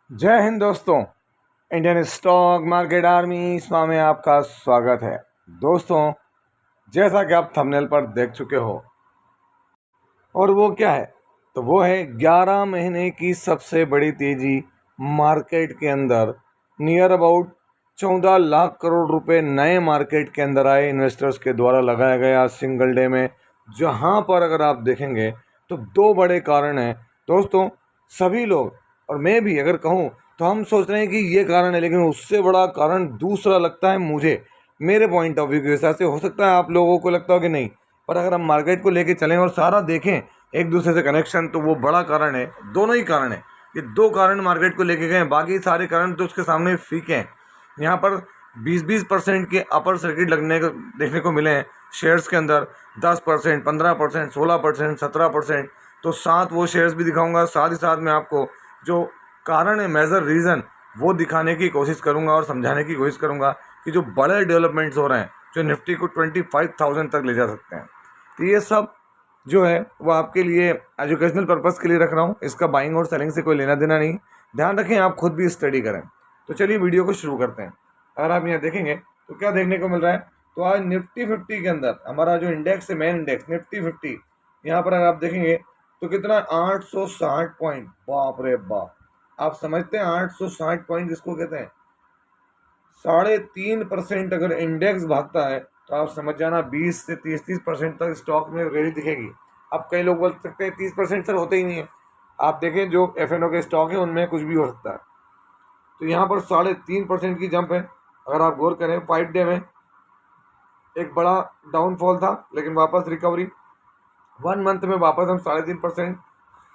जय हिंद दोस्तों। Indian stock market army इसमें में आपका स्वागत है। दोस्तों, जैसा कि आप थंबनेल पर देख चुके हो, और वो क्या है, तो वो है 11 महीने की सबसे बड़ी तेजी मार्केट के अंदर। नियर अबाउट 14 लाख करोड़ रुपए नए मार्केट के अंदर आए, इन्वेस्टर्स के द्वारा लगाया गया सिंगल डे में। जहां पर अगर आप देखेंगे तो दो बड़े कारण हैं दोस्तों। सभी लोग और मैं भी अगर कहूँ तो हम सोच रहे हैं कि ये कारण है, लेकिन उससे बड़ा कारण दूसरा लगता है मुझे। मेरे पॉइंट ऑफ व्यू के हिसाब से हो सकता है आप लोगों को लगता हो कि नहीं, पर अगर हम मार्केट को लेके चलें और सारा देखें एक दूसरे से कनेक्शन, तो वो बड़ा कारण है। दोनों ही कारण है, ये दो कारण मार्केट को लेके गए, बाकी सारे कारण तो उसके सामने फीके हैं। यहाँ पर 20-20% के अपर सर्किट लगने को देखने को मिले हैं शेयर्स के अंदर। 10%, 15%, 16%, 17%। तो साथ वो शेयर्स भी दिखाऊंगा, साथ ही साथ में आपको जो कारण है, मेजर रीज़न, वो दिखाने की कोशिश करूंगा और समझाने की कोशिश करूंगा कि जो बड़े डेवलपमेंट्स हो रहे हैं, जो निफ्टी को 25,000 तक ले जा सकते हैं। तो ये सब जो है वो आपके लिए एजुकेशनल पर्पज़ के लिए रख रहा हूँ। इसका बाइंग और सेलिंग से कोई लेना देना नहीं। ध्यान रखें, आप खुद भी स्टडी करें। तो चलिए वीडियो को शुरू करते हैं। अगर आप यहाँ देखेंगे तो क्या देखने को मिल रहा है, तो आज निफ्टी 50 के अंदर हमारा जो इंडेक्स है, मेन इंडेक्स निफ्टी 50, यहाँ पर अगर आप देखेंगे तो कितना 860 पॉइंट। बाप रे बाप! आप समझते हैं 860 पॉइंट किसको कहते हैं? 3.5% अगर इंडेक्स भागता है तो आप समझ जाना 20 से 30% तक स्टॉक में रैली दिखेगी। अब कई लोग बोल सकते हैं 30% सर होते ही नहीं है। आप देखें जो एफ के स्टॉक है उनमें कुछ भी हो सकता है। तो यहाँ पर 3.5% की जंप है। अगर आप गौर करें 5 डे में एक बड़ा डाउनफॉल था, लेकिन वापस रिकवरी। 1 मंथ में वापस हम 3.5%,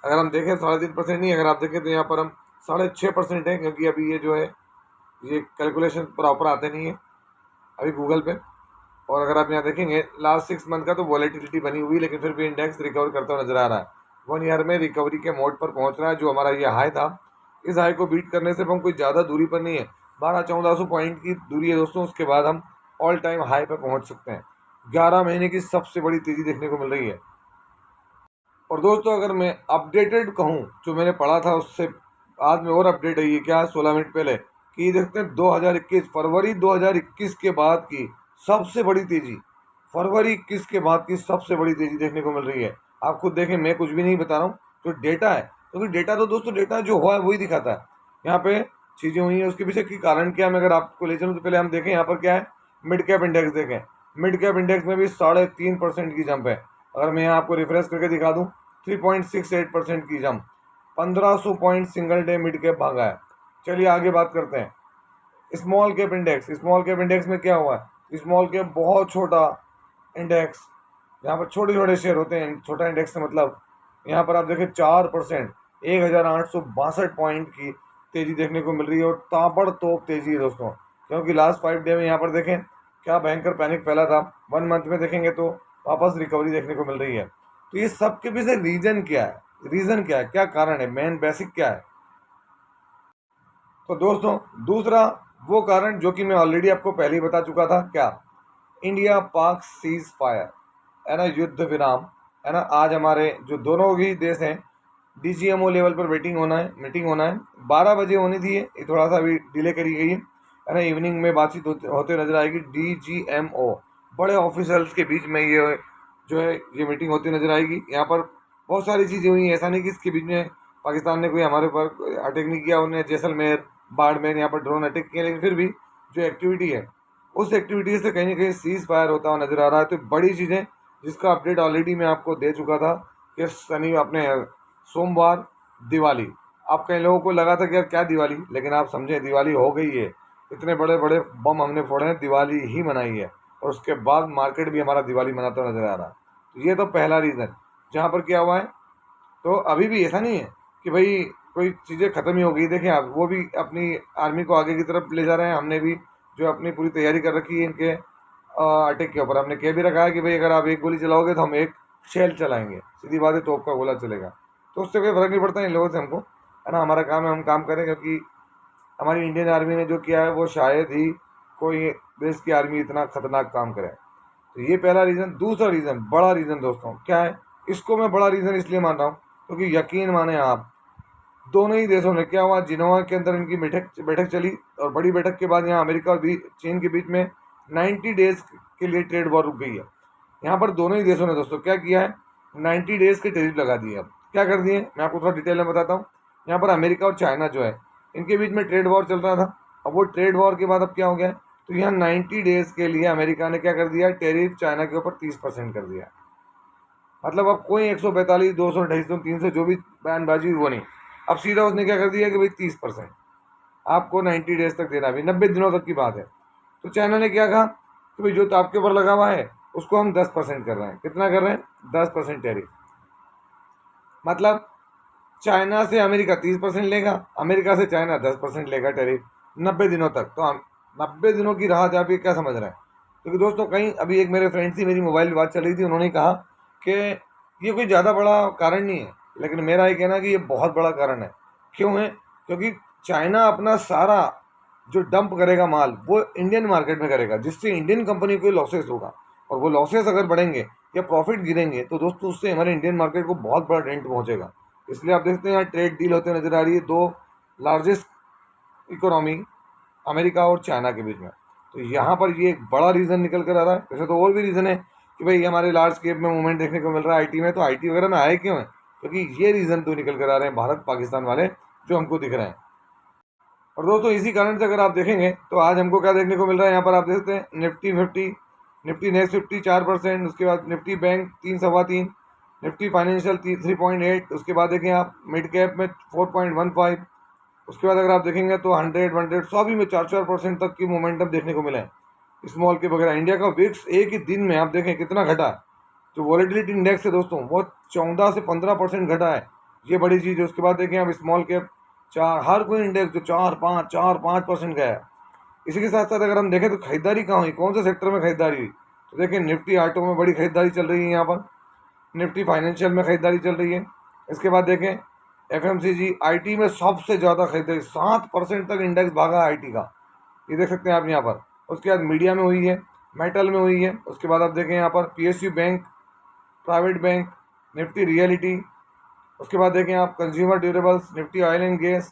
अगर हम देखें 3.5% नहीं, अगर आप देखें तो यहाँ पर हम 6.5% है, क्योंकि अभी ये जो है ये कैलकुलेशन प्रॉपर आते नहीं है अभी गूगल पे। और अगर आप यहाँ देखेंगे लास्ट 6 मंथ का, तो वॉलेटिलिटी बनी हुई, लेकिन फिर भी इंडेक्स रिकवर करता हुआ नजर आ रहा है। 1 ईयर में रिकवरी के मोड पर पहुंच रहा है। जो हमारा ये हाई था, इस हाई को बीट करने से हम कोई ज़्यादा दूरी पर नहीं है, 1200-1400 पॉइंट की दूरी है दोस्तों। उसके बाद हम ऑल टाइम हाई पर पहुंच सकते हैं। 11 महीने की सबसे बड़ी तेज़ी देखने को मिल रही है। और दोस्तों, अगर मैं अपडेटेड कहूँ, जो मैंने पढ़ा था उससे आज में और अपडेट है, ये क्या 16 मिनट पहले, कि देखते हैं 2021 फरवरी 2021 के बाद की सबसे बड़ी तेजी, फरवरी 21 के बाद की सबसे बड़ी तेजी देखने को मिल रही है। आप खुद देखें, मैं कुछ भी नहीं बता रहा हूँ, तो डेटा है। क्योंकि डेटा तो दोस्तों, डेटा जो हुआ है वही दिखाता है। यहाँ पे चीज़ें हुई हैं, उसके पीछे की कारण क्या है, मैं अगर आपको ले चलूँ तो पहले हम देखें यहाँ पर क्या है। मिड कैप इंडेक्स देखें, मिड कैप इंडेक्स में भी 3.5% की जंप है। अगर मैं यहाँ आपको रिफ्रेश करके दिखा दूँ, 3.68% की jump, 1500 point single day mid cap भागा है। चलिए आगे बात करते हैं small cap index. Small cap index में क्या हुआ है, स्मॉल कैप बहुत छोटा इंडेक्स, यहाँ पर छोटे छोटे शेयर होते हैं। छोटा इंडेक्स से मतलब यहाँ पर आप देखें 4%, 1862 पॉइंट की तेजी देखने को मिल रही है। और ताबड़तोड़ तेजी है दोस्तों, क्योंकि लास्ट 5 डे में यहाँ पर देखें क्या भयंकर पैनिक फैला था। 1 मंथ में देखेंगे तो वापस रिकवरी देखने को मिल रही है। तो ये सब के पीछे रीजन क्या है, रीजन क्या है, क्या कारण है, मेन बेसिक क्या है? तो दोस्तों, दूसरा वो कारण जो कि मैं ऑलरेडी आपको पहले ही बता चुका था, क्या, इंडिया पाक सीज फायर, है ना, युद्ध विराम, है ना। आज हमारे जो दोनों ही देश हैं, डीजीएमओ लेवल पर मीटिंग होना है। 12 बजे होनी थी, ये थोड़ा सा अभी डिले करी गई है ना। इवनिंग में बातचीत होते नजर आएगी। डीजीएमओ बड़े ऑफिसर्स के बीच में ये जो है ये मीटिंग होती नजर आएगी। यहाँ पर बहुत सारी चीज़ें हुई, ऐसा नहीं कि इसके बीच में पाकिस्तान ने कोई हमारे ऊपर अटैक नहीं किया। उन्हें जैसलमेर, बाड़मेर यहाँ पर ड्रोन अटैक किए, लेकिन फिर भी जो एक्टिविटी है, उस एक्टिविटी से कहीं ना कहीं सीज फायर होता हुआ नजर आ रहा है। तो बड़ी चीज़ें जिसका अपडेट ऑलरेडी मैं आपको दे चुका था कि शनि अपने सोमवार दिवाली। अब कई लोगों को लगा था कि यार क्या दिवाली, लेकिन आप समझें दिवाली हो गई है। इतने बड़े बड़े बम हमने फोड़े हैं, दिवाली ही मनाई है। और उसके बाद मार्केट भी हमारा दिवाली मनाता हुआ नजर आ रहा है। तो ये तो पहला रीज़न जहाँ पर क्या हुआ है। तो अभी भी ऐसा नहीं है कि भाई कोई चीज़ें ख़त्म ही हो गई। देखें आप, वो भी अपनी आर्मी को आगे की तरफ ले जा रहे हैं। हमने भी जो अपनी पूरी तैयारी कर रखी है इनके अटैक के ऊपर। हमने कह भी रखा है कि भाई अगर आप एक गोली चलाओगे तो हम एक शेल चलाएंगे, सीधी बात है, तोप का गोला चलेगा। तो उससे कोई फ़र्क नहीं पड़ता इन लोगों से हमको, है ना। हमारा काम है, हम काम करें, क्योंकि हमारी इंडियन आर्मी ने जो किया है वो शायद ही कोई देश की आर्मी इतना खतरनाक काम करे। तो ये पहला रीज़न। दूसरा रीज़न, बड़ा रीज़न दोस्तों क्या है, इसको मैं बड़ा रीज़न इसलिए मान रहा हूँ क्योंकि यकीन माने आप, दोनों ही देशों ने क्या हुआ, जिनोवा के अंदर इनकी बैठक बैठक चली, और बड़ी बैठक के बाद यहाँ अमेरिका और चीन के बीच में 90 डेज के लिए ट्रेड वॉर रुक गई है। यहाँ पर दोनों ही देशों ने दोस्तों क्या किया है, 90 डेज के टैरिफ लगा दिए। अब क्या कर दिए, मैं आपको थोड़ा डिटेल में बताता हूँ। यहाँ पर अमेरिका और चाइना जो है, इनके बीच में ट्रेड वॉर चल रहा था। अब वो ट्रेड वॉर के बाद अब क्या हो गया है, तो यहाँ 90 डेज के लिए अमेरिका ने क्या कर दिया, टैरिफ चाइना के ऊपर 30% कर दिया। मतलब अब कोई 145, 200, 250, 300 जो भी बयानबाजी हुई वो नहीं, अब सीधा उसने क्या कर दिया कि भाई 30% आपको 90 डेज तक देना, भी 90 दिनों तक की बात है। तो चाइना ने क्या कहा कि भाई जो तो आपके ऊपर लगा हुआ है उसको हम 10% कर रहे हैं। कितना कर रहे हैं, 10% टैरिफ। मतलब चाइना से अमेरिका 30% लेगा, अमेरिका से चाइना 10% लेगा टैरिफ 90 दिनों तक। तो हम 90 दिनों की राहत आप ये क्या समझ रहे हैं। क्योंकि दोस्तों कहीं अभी एक मेरे फ्रेंड से मेरी मोबाइल बात चल रही थी, उन्होंने कहा कि ये कोई ज़्यादा बड़ा कारण नहीं है, लेकिन मेरा ये कहना है कि ये बहुत बड़ा कारण है। क्यों है, क्योंकि चाइना अपना सारा जो डंप करेगा माल वो इंडियन मार्केट में करेगा, जिससे इंडियन कंपनी को लॉसेस होगा। और वो लॉसेस अगर बढ़ेंगे या प्रॉफिट गिरेंगे तो दोस्तों उससे हमारे इंडियन मार्केट को बहुत बड़ा डेंट पहुंचेगा। इसलिए आप देखते हैं यहाँ ट्रेड डील होते नजर आ रही है दो लार्जेस्ट इकोनॉमी अमेरिका और चाइना के बीच में। तो यहाँ पर ये एक बड़ा रीज़न निकल कर आ रहा है। वैसे तो और भी रीज़न है कि भाई हमारे लार्ज स्केप में मूवमेंट देखने को मिल रहा है आईटी में, तो आईटी वगैरह में आए क्यों है, क्योंकि ये रीज़न तो निकल कर आ रहे हैं भारत पाकिस्तान वाले जो हमको दिख रहे हैं। और दोस्तों इसी कारण से अगर आप देखेंगे तो आज हमको क्या देखने को मिल रहा है, यहाँ पर आप देखते हैं निफ्टी नेक्स्ट 50 4%, उसके बाद निफ्टी बैंक 3 सवा 3, निफ्टी फाइनेंशियल 3.8, उसके बाद देखें आप मिड कैप में 4.15, उसके बाद अगर आप देखेंगे तो 100 सभी में 4% तक की मोमेंटम देखने को मिला है स्मॉल के वगैरह। इंडिया का विक्स एक ही दिन में आप देखें कितना घटा है। जो वॉलेटिलिटी इंडेक्स है दोस्तों वो 14 से 15% घटा है, ये बड़ी चीज़ है। उसके बाद देखें आप स्मॉल कैप हर कोई इंडेक्स जो 4-5% गया है। इसी के साथ साथ अगर हम देखें तो खरीदारी कहाँ हुई, कौन से सेक्टर में खरीदारी हुई, तो देखें निफ्टी ऑटो में बड़ी खरीदारी चल रही है, यहाँ पर निफ्टी फाइनेंशियल में खरीदारी चल रही है। इसके बाद देखें एफएमसीजी आईटी में सबसे ज़्यादा खरीदारी, 7% तक इंडेक्स भागा आईटी का, ये देख सकते हैं आप यहाँ पर। उसके बाद मीडिया में हुई है, मेटल में हुई है। उसके बाद आप देखें यहाँ पर PSU bank, private bank, Nifty reality, उसके बाद देखें आप consumer durables, Nifty oil and gas,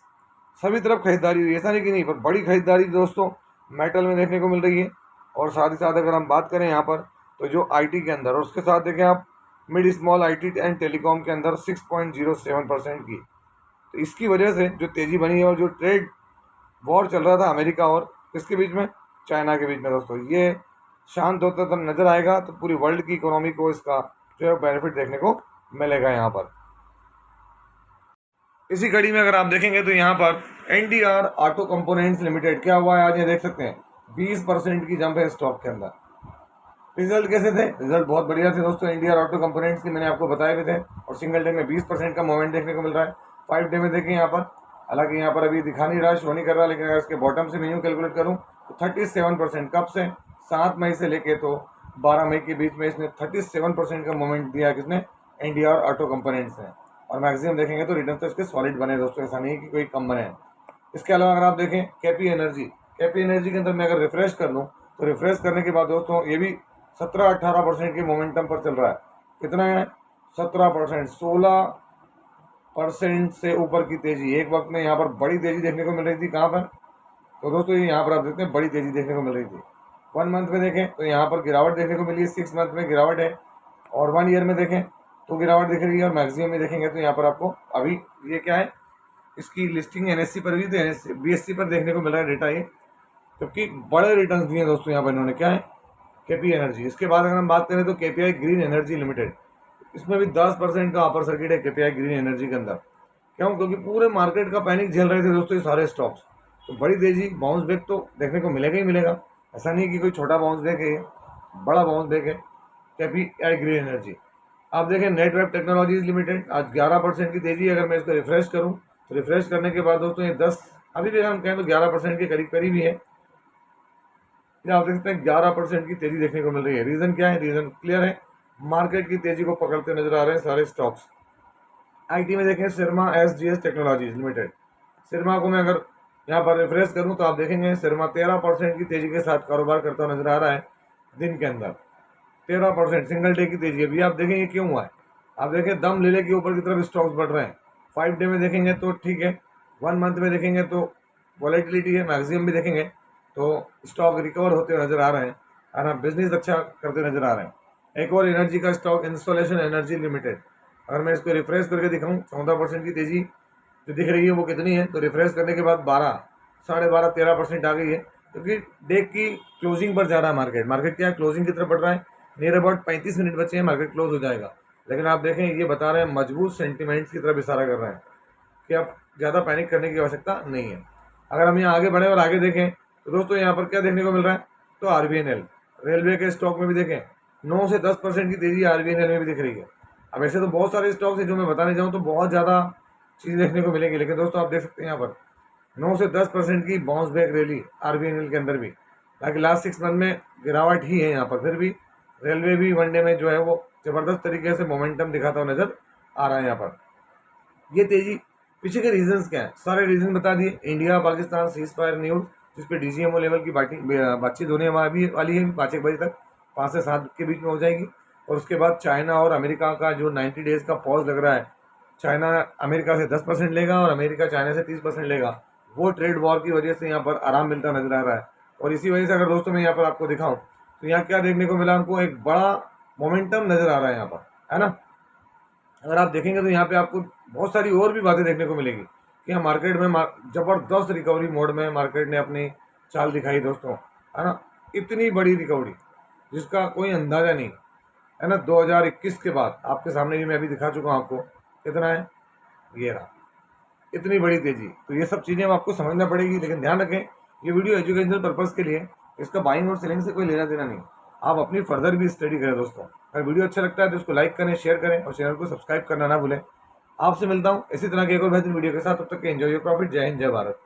सभी तरफ खरीदारी हुई। ऐसा नहीं कि नहीं, पर बड़ी खरीदारी दोस्तों मेटल में देखने को मिल रही है। और साथ ही साथ अगर हम बात करें यहाँ पर तो जो आईटी के अंदर, और उसके साथ देखें आप mid small IT and telecom के अंदर 6.07% की। तो इसकी वजह से जो तेज़ी बनी है, और जो ट्रेड वॉर चल रहा था अमेरिका और इसके बीच में, चाइना के बीच में दोस्तों, ये शांत होता तब नज़र आएगा तो पूरी वर्ल्ड की इकोनॉमी को इसका जो है बेनिफिट देखने को मिलेगा यहाँ पर। इसी कड़ी में अगर आप देखेंगे तो यहाँ पर एनडीआर ऑटो कंपोनेंट्स लिमिटेड क्या हुआ है आज, ये देख सकते हैं 20% की जंप है स्टॉक के अंदर। रिजल्ट कैसे थे, रिजल्ट बहुत बढ़िया थे दोस्तों एनडीआर ऑटो कंपोनेंट्स की, मैंने आपको बताए भी थे। और सिंगल डे में 20% का मूवमेंट देखने को मिल रहा है। 5 डे में देखें यहाँ पर, हालांकि यहाँ पर अभी दिखा नहीं रहा, शो नहीं कर रहा, लेकिन अगर इसके बॉटम से मेन्यू कैलकुलेट करूँ तो 37%, कब से, 7 मई से लेके तो 12 मई के बीच में इसने 37% का मूवमेंट दिया किसने, एनडीआर ऑटो कंपोनेंट्स ने। और मैक्सिमम देखेंगे तो रिटर्न तो इसके सॉलिड बने दोस्तों, ऐसा नहीं है कि कोई कम बने हैं। इसके अलावा अगर आप देखें केपी एनर्जी के अंदर मैं अगर रिफ्रेश कर लूँ तो रिफ्रेश करने के बाद दोस्तों ये भी 17-18% की मोमेंटम पर चल रहा है। कितना है, 17%, 16% से ऊपर की तेजी एक वक्त में यहाँ पर बड़ी तेजी देखने को मिल रही थी। कहाँ पर, तो दोस्तों ये यहाँ पर आप देखते हैं बड़ी तेजी देखने को मिल रही थी। 1 मंथ में देखें तो यहाँ पर गिरावट देखने को मिली है, 6 मंथ में गिरावट है, और 1 ईयर में देखें तो गिरावट दिख रही है। और मैक्सिमम में देखेंगे तो यहाँ पर आपको अभी ये क्या है, इसकी लिस्टिंग एनएससी पर भी, तो बीएससी पर देखने को मिल रहा है डेटा ये, जबकि बड़े रिटर्न्स दिए दोस्तों यहाँ पर इन्होंने, क्या है, केपी एनर्जी। इसके बाद अगर हम बात करें तो केपीआई ग्रीन एनर्जी लिमिटेड, इसमें भी 10% का अपर सर्किट है केपीआई ग्रीन एनर्जी के अंदर। क्यों, क्योंकि पूरे मार्केट का पैनिक झेल रहे थे दोस्तों ये सारे स्टॉक्स। तो बड़ी तेजी, बाउंस बैक तो देखने को मिलेगा ही मिलेगा, ऐसा नहीं कि कोई छोटा बाउंस बैक है, बड़ा बाउंस बैक है केपीआई ग्रीन एनर्जी। आप देखें नेटवेब टेक्नोलॉजीज लिमिटेड, आज 11% की तेजी। अगर मैं इसको रिफ्रेश करूं तो रिफ्रेश करने के बाद दोस्तों ये 10, अभी भी अगर हम कहें तो 11% के करीब करीब ही है। आप देख सकते हैं 11% की तेजी देखने को मिल रही है। रीज़न क्या है, रीज़न क्लियर है, मार्केट की तेजी को पकड़ते नजर आ रहे हैं सारे स्टॉक्स। आईटी में देखें सिरमा एसजीएस टेक्नोलॉजीज लिमिटेड, सिरमा को मैं अगर यहाँ पर रिफ्रेश करूँ तो आप देखेंगे सिरमा 13% की तेजी के साथ कारोबार करता नजर आ रहा है दिन के अंदर। 13% सिंगल डे की तेजी। अभी आप देखेंगे क्यों हुआ है, आप देखें दम ले के ऊपर की तरफ स्टॉक्स बढ़ रहे हैं, 5 डे में देखेंगे तो ठीक है, 1 मंथ में देखेंगे तो वॉलेटिलिटी है, मैक्सिमम भी देखेंगे तो स्टॉक रिकवर होते हुए नजर आ रहे हैं और हाँ बिजनेस अच्छा करते नजर आ रहे हैं। एक और एनर्जी का स्टॉक इंस्टॉलेशन एनर्जी लिमिटेड, अगर मैं इसको रिफ्रेश करके दिखाऊं 14% की तेजी जो दिख रही है वो कितनी है, तो रिफ्रेश करने के बाद 12, 12.5, 13% आ गई है, क्योंकि डे की क्लोजिंग पर जा रहा है मार्केट। मार्केट क्या है, क्लोजिंग की तरफ बढ़ रहा है, नियर अबाउट 35 मिनट बचे हैं, मार्केट क्लोज हो जाएगा। लेकिन आप देखें ये बता रहे हैं मजबूत सेंटिमेंट्स की तरफ इशारा कर रहे हैं कि अब ज़्यादा पैनिक करने की आवश्यकता नहीं है। अगर हम यहाँ आगे बढ़े और आगे देखें तो दोस्तों यहाँ पर क्या देखने को मिल रहा है, तो आरबीएनएल रेलवे के स्टॉक में भी देखें 9 से 10% की तेजी आरबीएनएल में भी दिख रही है। अब ऐसे तो बहुत सारे स्टॉक्स हैं जो मैं बताने जाऊँ तो बहुत ज़्यादा चीज़ देखने को मिलेगी, लेकिन दोस्तों आप देख सकते हैं यहाँ पर 9 से 10% की बाउंस बैक रैली आरबीएनएल के अंदर भी, ताकि लास्ट 6 मंथ में गिरावट ही है यहाँ पर, फिर भी रेलवे भी वनडे में जो है वो ज़बरदस्त तरीके से मोमेंटम दिखाता हुआ नजर आ रहा है। यहाँ पर ये तेजी पीछे के रीजंस क्या है, सारे रीजन बता दिए। India Pakistan cease fire news, जिस पे डीजीएमओ लेवल की बातचीत होने वाली है 5-1 बजे तक, 5 से 7 के बीच में हो जाएगी। और उसके बाद चाइना और अमेरिका का जो 90 डेज का पॉज लग रहा है, चाइना अमेरिका से 10% लेगा और अमेरिका चाइना से 30% लेगा, वो ट्रेड वॉर की वजह से यहाँ पर आराम मिलता नजर आ रहा है। और इसी वजह से अगर दोस्तों मैं यहाँ पर आपको दिखाऊं तो यहाँ क्या देखने को मिला, हमको एक बड़ा मोमेंटम नजर आ रहा है यहाँ पर, है ना। अगर आप देखेंगे तो यहाँ पे आपको बहुत सारी और भी बातें देखने को मिलेगी कि यहाँ मार्केट में जबरदस्त रिकवरी मोड में मार्केट ने अपनी चाल दिखाई दोस्तों, है ना। इतनी बड़ी रिकवरी जिसका कोई अंदाजा नहीं, है ना। 2021 के बाद आपके सामने भी मैं अभी दिखा चुका हूँ आपको, कितना है ये रहा, इतनी बड़ी तेजी। तो ये सब चीज़ें आपको समझना पड़ेगी, लेकिन ध्यान रखें ये वीडियो एजुकेशनल पर्पज़ के लिए, इसका बाइंग और सेलिंग से कोई लेना देना नहीं। आप अपनी फर्दर भी स्टडी करें दोस्तों। अगर वीडियो अच्छा लगता है तो उसको लाइक करें, शेयर करें और चैनल को सब्सक्राइब करना ना भूलें। आपसे मिलता हूँ इसी तरह के एक और बेहतरीन वीडियो के साथ, तब तक के एंजॉय योर प्रॉफिट। जय हिंद, जय भारत।